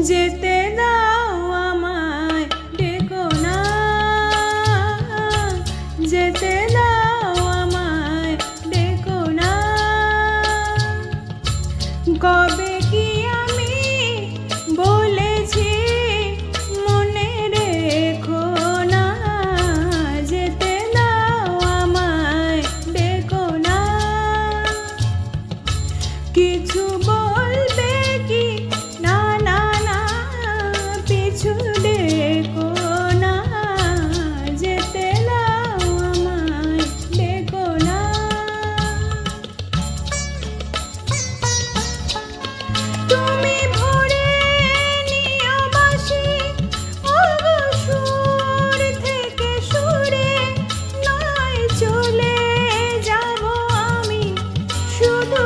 যেতে দাও আমায় ডেকো না, যেতে দাও আমায় ডেকো না। কবে কি আমি বলেছি মনে রেখো না, যেতে দাও আমায় ডেকো না। কিছু বলবে কি না না না, পিছু ডেকো না, যেতে দাও আমায় ডেকো না। তুমি ভরে নিও বাঁশি, ওগো সুর থেকে সুরে, নয় চলে যাব আমি শুধু